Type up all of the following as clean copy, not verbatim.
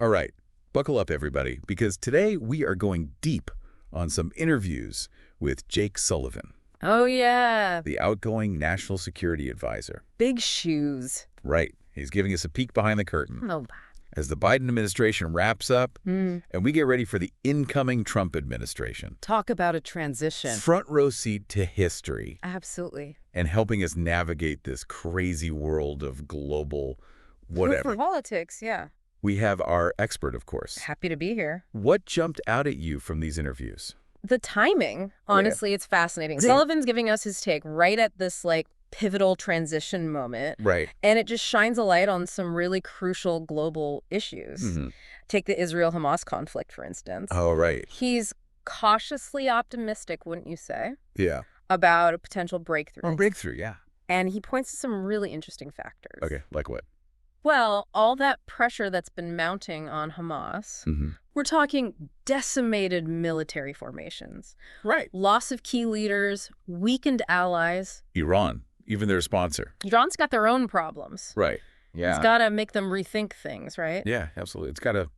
All right, buckle up, everybody, because today we are going deep on some interviews with Jake Sullivan, Oh, yeah. the outgoing National Security Advisor. Big shoes. Right. He's giving us a peek behind the curtain Oh. as the Biden administration wraps up Mm. and we get ready for the incoming Trump administration. Talk about a transition. Front row seat to history Absolutely. and helping us navigate this crazy world of global whatever. Politics, yeah. We have our expert, of course. Happy to be here. What jumped out at you from these interviews? The timing, honestly, it's fascinating. Great. Sullivan's giving us his take right at this, pivotal transition moment. Right. And it just shines a light on some really crucial global issues. Mm-hmm. Take the Israel-Hamas conflict, for instance. Oh, right. He's cautiously optimistic, wouldn't you say, Yeah. about a potential breakthrough. Breakthrough, yeah. And he points to some really interesting factors. Okay, like what? Well, all that pressure that's been mounting on Hamas, Mm-hmm. we're talking decimated military formations, Right. loss of key leaders, weakened allies. Iran, even their sponsor. Iran's got their own problems. Right. Yeah. It's got to make them rethink things, right? Yeah, absolutely. It's got to,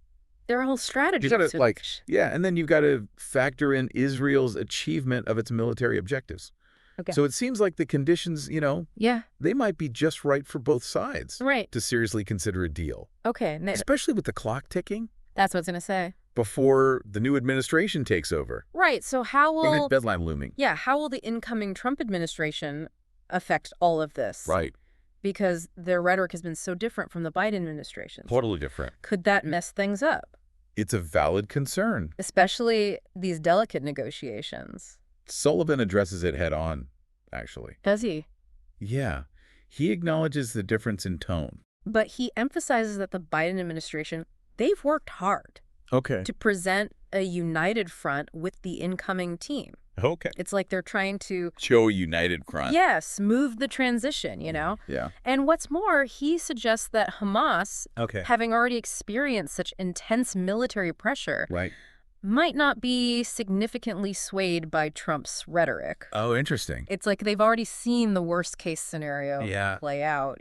Their whole strategy. you got to yeah, and then you've got to factor in Israel's achievement of its military objectives. Okay. So it seems like the conditions, Yeah, they might be just right for both sides right. to seriously consider a deal, Okay, especially with the clock ticking that's what I was going to say. before the new administration takes over. Right, so how Big will... deadline looming. Yeah, how will the incoming Trump administration affect all of this? Right. Because their rhetoric has been so different from the Biden administration. Totally different. Could that mess things up? It's a valid concern. Especially these delicate negotiations. Sullivan addresses it head on, actually. Does he? Yeah. He acknowledges the difference in tone. But he emphasizes that the Biden administration, they've worked hard Okay. to present a united front with the incoming team. Okay. It's like they're trying to, Show a united front. smooth the transition, Yeah. And what's more, he suggests that Hamas, Okay. having already experienced such intense military pressure, Right. might not be significantly swayed by Trump's rhetoric. Oh, interesting. It's like they've already seen the worst case scenario Yeah. play out,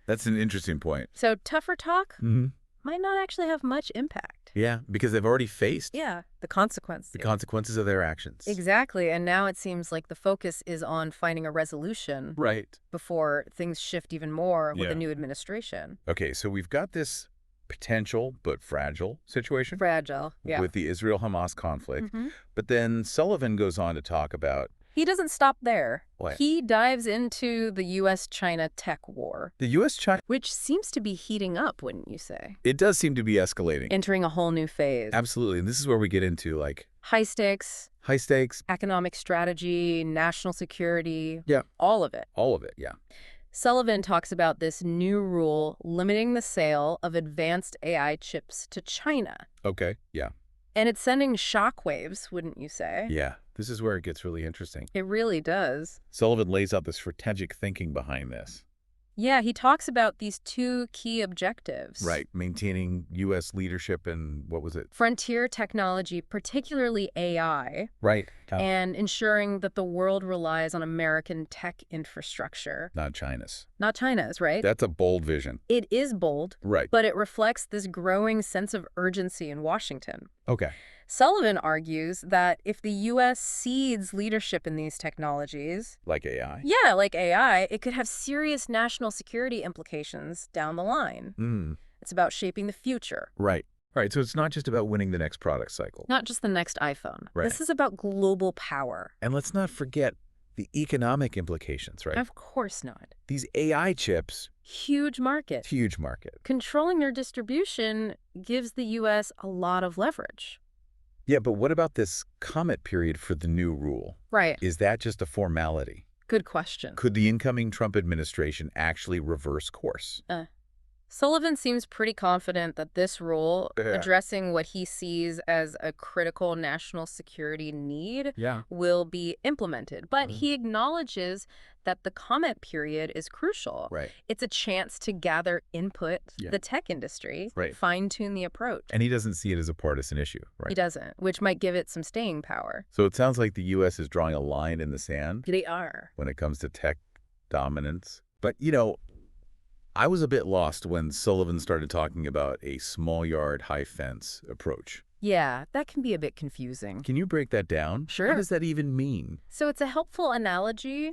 That's an interesting point. So tougher talk Mm-hmm. might not actually have much impact. Yeah, because they've already faced Yeah, the consequences. the consequences of their actions. Exactly, and now it seems like the focus is on finding a resolution Right. before things shift even more with Yeah. the new administration. Okay, so we've got this potential but fragile situation Fragile, yeah. with the Israel-Hamas conflict. Mhm. But then Sullivan goes on to talk about He doesn't stop there. What? He dives into the U.S.-China tech war, the U.S.-China. which seems to be heating up, wouldn't you say? It does seem to be escalating. Entering a whole new phase. Absolutely. And this is where we get into High stakes, high stakes, economic strategy, national security. Yeah. All of it. all of it. Yeah. Sullivan talks about this new rule limiting the sale of advanced AI chips to China. Okay. Yeah. And it's sending shockwaves, wouldn't you say? Yeah. This is where it gets really interesting. It really does. Sullivan lays out the strategic thinking behind this. Yeah, he talks about these two key objectives. Right. Maintaining U.S. leadership and what was it? Frontier technology, particularly AI, Right. and ensuring that the world relies on American tech infrastructure. Not China's. Not China's, right? That's a bold vision. It is bold, Right. but it reflects this growing sense of urgency in Washington. Okay. Sullivan argues that if the U.S. cedes leadership in these technologies, Like AI. yeah, like AI, it could have serious national security implications down the line. It's about shaping the future, Right. Right. So it's not just about winning the next product cycle. not just the next iPhone. Right. This is about global power. And let's not forget the economic implications, right? Of course not. These AI chips, Huge market. huge market. Controlling their distribution gives the U.S. a lot of leverage. Yeah, but what about this comment period for the new rule? Right. Is that just a formality? Good question. Could the incoming Trump administration actually reverse course? Sullivan seems pretty confident that this rule, Yeah. addressing what he sees as a critical national security need, Yeah. will be implemented. But he acknowledges that the comment period is crucial. Right. It's a chance to gather input, Yeah. the tech industry, Right. fine-tune the approach. And he doesn't see it as a partisan issue, He right? doesn't, which might give it some staying power. So it sounds like the U.S. is drawing a line in the sand They are. when it comes to tech dominance. But, I was a bit lost when Sullivan started talking about a small yard, high fence approach. Yeah, that can be a bit confusing. Can you break that down? Sure. What does that even mean? So it's a helpful analogy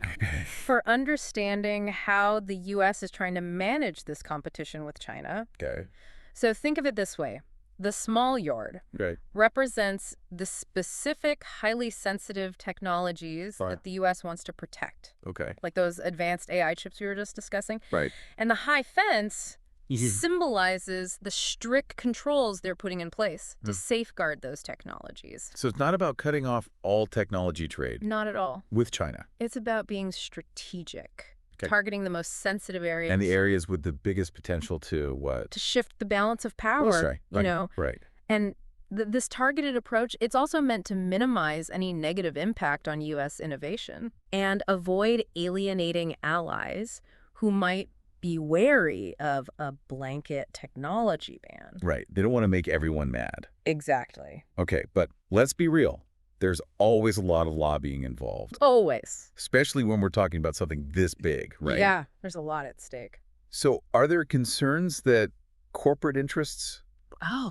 for understanding how the U.S. is trying to manage this competition with China. Okay. So think of it this way. The small yard Right. represents the specific, highly sensitive technologies that the U.S. wants to protect, Okay. like those advanced AI chips we were just discussing. Right. And the high fence symbolizes the strict controls they're putting in place to safeguard those technologies. So it's not about cutting off all technology trade Not at all. with China. It's about being strategic, Okay. targeting the most sensitive areas. And the areas with the biggest potential to what? to shift the balance of power, That's right. you know. Right. And this targeted approach, it's also meant to minimize any negative impact on U.S. innovation and avoid alienating allies who might be wary of a blanket technology ban. Right. They don't want to make everyone mad. Exactly. Okay, but let's be real. There's always a lot of lobbying involved, Always. especially when we're talking about something this big, right? Yeah, there's a lot at stake. So are there concerns that corporate interests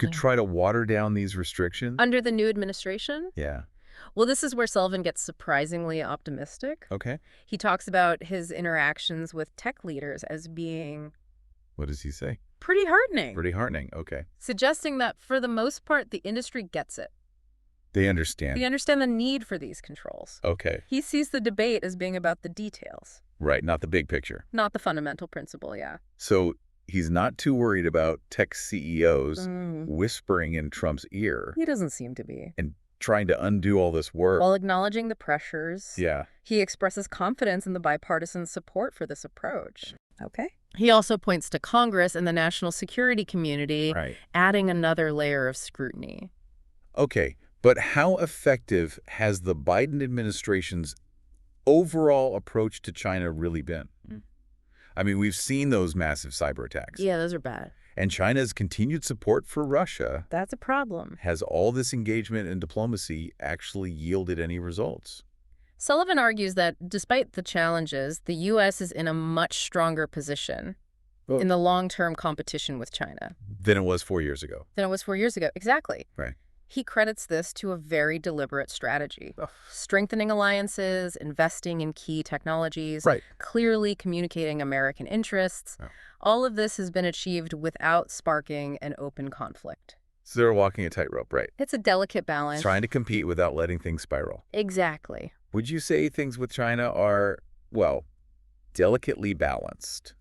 could try to water down these restrictions? Under the new administration? Yeah. Well, this is where Sullivan gets surprisingly optimistic. Okay. He talks about his interactions with tech leaders as being What does he say? pretty heartening, Pretty heartening. Okay. suggesting that for the most part, the industry gets it. They understand. They understand the need for these controls. Okay. He sees the debate as being about the details, Right. Not the big picture. not the fundamental principle, yeah. So he's not too worried about tech CEOs whispering in Trump's ear He doesn't seem to be. and trying to undo all this work. While acknowledging the pressures, Yeah. he expresses confidence in the bipartisan support for this approach. Okay. He also points to Congress and the national security community, Right. adding another layer of scrutiny. Okay. But how effective has the Biden administration's overall approach to China really been? I mean, we've seen those massive cyber attacks. Yeah, those are bad. And China's continued support for Russia. That's a problem. Has all this engagement and diplomacy actually yielded any results? Sullivan argues that despite the challenges, the U.S. is in a much stronger position in the long-term competition with China than it was 4 years ago. than it was 4 years ago. Exactly. Right. He credits this to a very deliberate strategy. Strengthening alliances, investing in key technologies, Right. clearly communicating American interests. All of this has been achieved without sparking an open conflict. So they're walking a tightrope, right? It's a delicate balance. Trying to compete without letting things spiral. Exactly. Would you say things with China are, well, delicately balanced?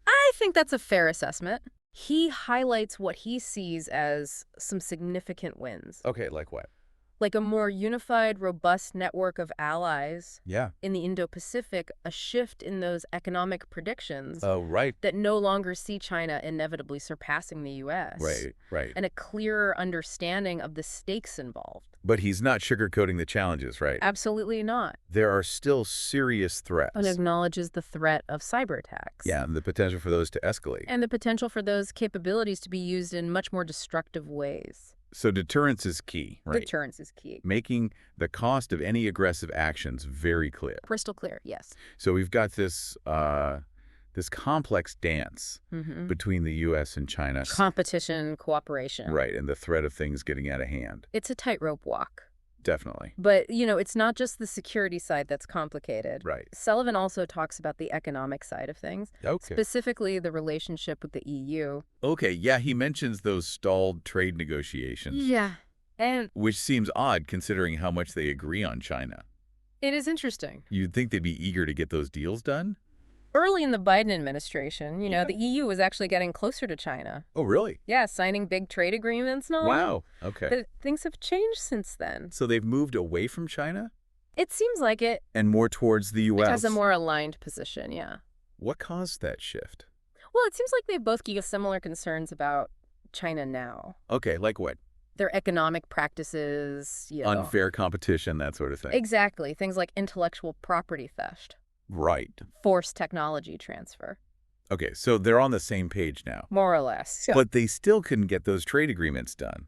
I think that's a fair assessment. He highlights what he sees as some significant wins, Okay, like what? like a more unified, robust network of allies Yeah. in the Indo-Pacific, a shift in those economic predictions Oh, right. that no longer see China inevitably surpassing the U.S. Right, right. And a clearer understanding of the stakes involved. But he's not sugarcoating the challenges, right? Absolutely not. There are still serious threats. And acknowledges the threat of cyber attacks. Yeah, and the potential for those to escalate. And the potential for those capabilities to be used in much more destructive ways. So deterrence is key, right? Deterrence is key. Making the cost of any aggressive actions very clear. Crystal clear, yes. So we've got this this complex dance between the U.S. and China. Competition, cooperation. Right, and the threat of things getting out of hand. It's a tightrope walk. Definitely. But, you know, it's not just the security side that's complicated. Right. Sullivan also talks about the economic side of things, Okay. specifically the relationship with the EU. Okay, yeah, he mentions those stalled trade negotiations. Yeah. And Which seems odd considering how much they agree on China. it is interesting. You'd think they'd be eager to get those deals done? Early in the Biden administration, you know, the EU was actually getting closer to China. Oh, really? Yeah, signing big trade agreements and all. Wow. Okay. But things have changed since then. So they've moved away from China It seems like it and more towards the U.S. has a more aligned position, yeah. What caused that shift? Well, it seems like they both give similar concerns about China now. Okay, like what? Their economic practices, you know. Unfair competition, that sort of thing. Exactly. Things like intellectual property theft, Right. forced technology transfer, Okay, so they're on the same page now. more or less. But they still couldn't get those trade agreements done.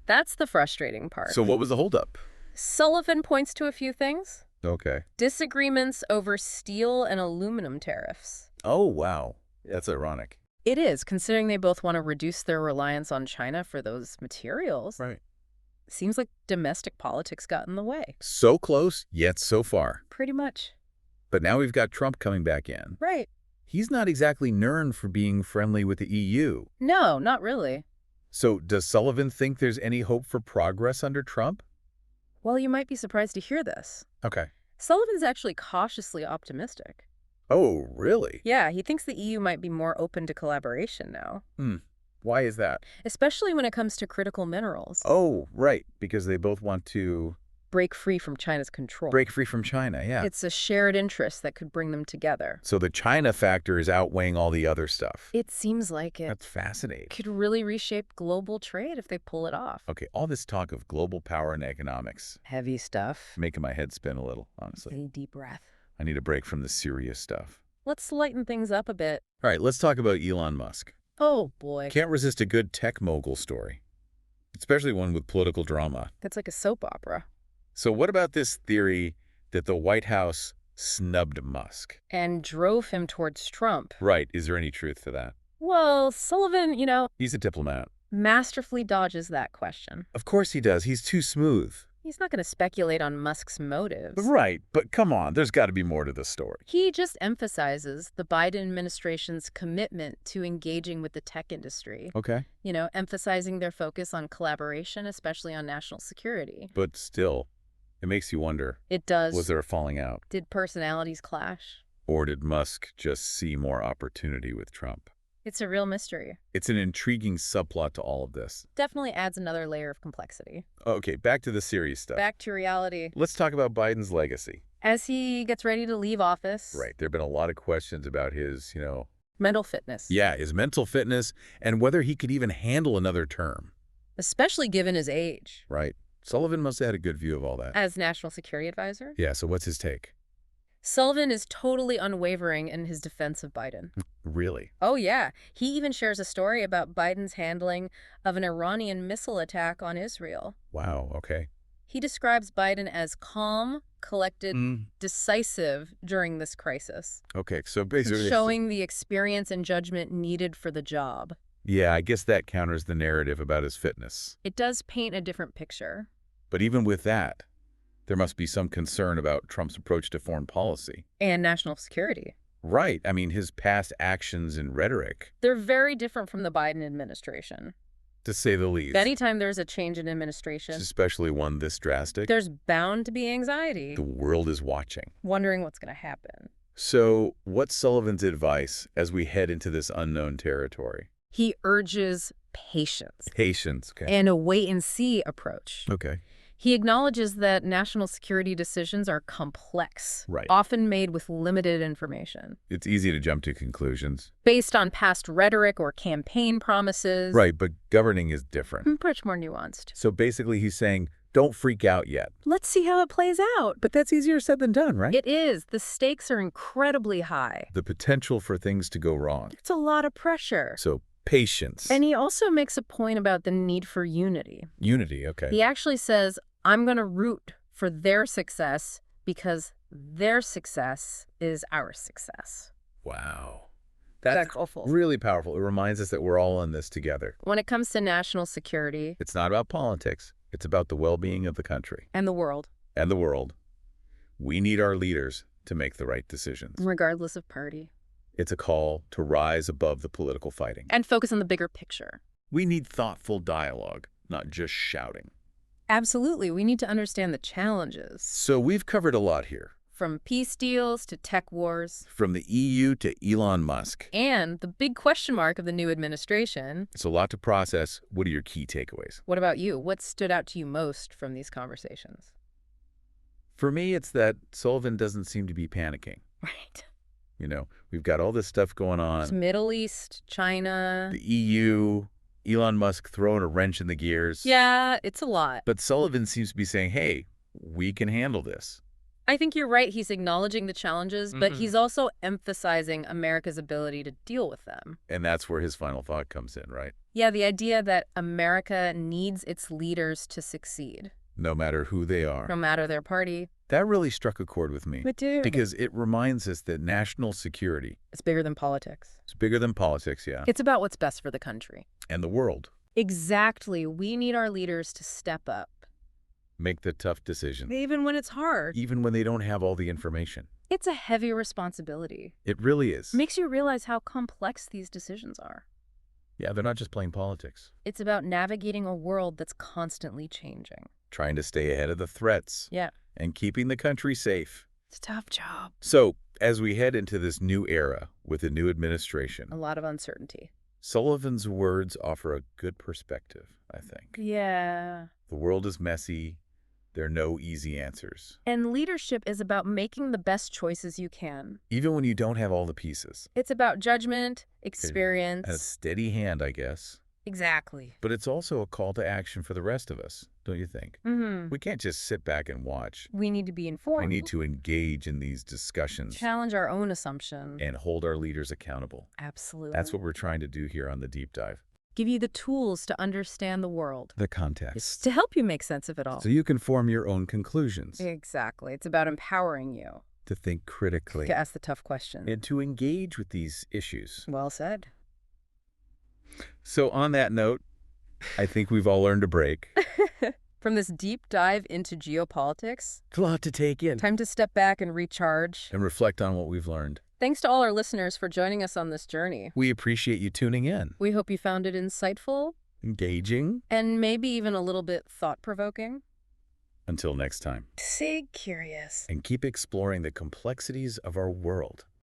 That's the frustrating part. So what was the holdup? Sullivan points to a few things. Okay. Disagreements over steel and aluminum tariffs. Oh, wow. That's ironic. It is, considering they both want to reduce their reliance on China for those materials. Right. Seems like domestic politics got in the way. So close, yet so far. Pretty much. But now we've got Trump coming back in. Right. He's not exactly known for being friendly with the EU. No, not really. So does Sullivan think there's any hope for progress under Trump? Well, you might be surprised to hear this. Okay. Sullivan's actually cautiously optimistic. Oh, really? Yeah, he thinks the EU might be more open to collaboration now. Why is that? Especially when it comes to critical minerals. Oh, right, because they both want to Break free from China's control. break free from China, yeah. It's a shared interest that could bring them together. So the China factor is outweighing all the other stuff. It seems like it That's fascinating. could really reshape global trade if they pull it off. Okay, all this talk of global power and economics, Heavy stuff. making my head spin a little, honestly. A deep breath. I need a break from the serious stuff. Let's lighten things up a bit. All right, let's talk about Elon Musk. Oh, boy. Can't resist a good tech mogul story, especially one with political drama. That's like a soap opera. So what about this theory that the White House snubbed Musk? And drove him towards Trump. Right, is there any truth to that? Well, Sullivan, He's a diplomat. masterfully dodges that question. Of course he does, he's too smooth. He's not going to speculate on Musk's motives. Right, but come on, there's got to be more to the story. He just emphasizes the Biden administration's commitment to engaging with the tech industry. Okay. Emphasizing their focus on collaboration, especially on national security. But still, it makes you wonder, It does. was there a falling out? Did personalities clash? Or did Musk just see more opportunity with Trump? It's a real mystery. It's an intriguing subplot to all of this. Definitely adds another layer of complexity. Okay, back to the serious stuff. Back to reality. Let's talk about Biden's legacy. As he gets ready to leave office. Right, there have been a lot of questions about his, Mental fitness. yeah, his mental fitness and whether he could even handle another term. Especially given his age. Right. Sullivan must have had a good view of all that. As National Security Advisor. Yeah, so what's his take? Sullivan is totally unwavering in his defense of Biden. Really? Oh, yeah. He even shares a story about Biden's handling of an Iranian missile attack on Israel. Wow, okay. He describes Biden as calm, collected, decisive during this crisis. Okay, so basically... Showing the experience and judgment needed for the job. Yeah, I guess that counters the narrative about his fitness. It does paint a different picture. But even with that, there must be some concern about Trump's approach to foreign policy. And national security. Right. I mean, his past actions and rhetoric, They're very different from the Biden administration. to say the least. Anytime there's a change in administration, Especially one this drastic. there's bound to be anxiety. The world is watching. Wondering what's going to happen. So, what's Sullivan's advice as we head into this unknown territory? He urges patience Patience, okay. and a wait-and-see approach. Okay. He acknowledges that national security decisions are complex, Right. often made with limited information, It's easy to jump to conclusions. based on past rhetoric or campaign promises. Right, but governing is different. Much more nuanced. So basically he's saying, don't freak out yet. Let's see how it plays out. But that's easier said than done, right? It is. The stakes are incredibly high. The potential for things to go wrong. It's a lot of pressure. So patience. And he also makes a point about the need for unity. Unity, okay. He actually says, I'm going to root for their success because their success is our success. Wow. That's awful. really powerful. It reminds us that we're all in this together. When it comes to national security It's not about politics. It's about the well-being of the country and the world, and the world. We need our leaders to make the right decisions. regardless of party, It's a call to rise above the political fighting. and focus on the bigger picture. We need thoughtful dialogue, not just shouting. Absolutely. We need to understand the challenges. So we've covered a lot here, From peace deals to tech wars, from the EU to Elon Musk. and the big question mark of the new administration. It's a lot to process. What are your key takeaways? What about you? What stood out to you most from these conversations? For me, it's that Sullivan doesn't seem to be panicking. Right. We've got all this stuff going It's on. Middle East, China. The EU, Elon Musk throwing a wrench in the gears. Yeah, it's a lot. But Sullivan seems to be saying, hey, we can handle this. I think you're right. He's acknowledging the challenges, but he's also emphasizing America's ability to deal with them. And that's where his final thought comes in, right? Yeah, the idea that America needs its leaders to succeed. No matter who they are. no matter their party. That really struck a chord with me. It did. Because it reminds us that national security It's bigger than politics. is bigger than politics, yeah. It's about what's best for the country. And the world. Exactly. We need our leaders to step up. Make the tough decisions. Even when it's hard. Even when they don't have all the information. It's a heavy responsibility. It really is. Makes you realize how complex these decisions are. Yeah, they're not just plain politics. It's about navigating a world that's constantly changing. Trying to stay ahead of the threats. Yeah. And keeping the country safe. It's a tough job. So, as we head into this new era with a new administration, A lot of uncertainty. Sullivan's words offer a good perspective, I think. Yeah. The world is messy. There are no easy answers. And leadership is about making the best choices you can. Even when you don't have all the pieces. It's about judgment, experience. And a steady hand, I guess. Exactly. But it's also a call to action for the rest of us, don't you think? Mm-hmm. We can't just sit back and watch. We need to be informed. We need to engage in these discussions. Challenge our own assumptions. And hold our leaders accountable. Absolutely. That's what we're trying to do here on the Deep Dive. Give you the tools to understand the world. The context. To help you make sense of it all. So you can form your own conclusions. Exactly. It's about empowering you. To think critically. To ask the tough questions. And to engage with these issues. Well said. So on that note, I think we've all earned a break. From this deep dive into geopolitics, It's a lot to take in. time to step back and recharge. And reflect on what we've learned. Thanks to all our listeners for joining us on this journey. We appreciate you tuning in. We hope you found it insightful Engaging. and maybe even a little bit thought-provoking. Until next time. Stay curious. And keep exploring the complexities of our world.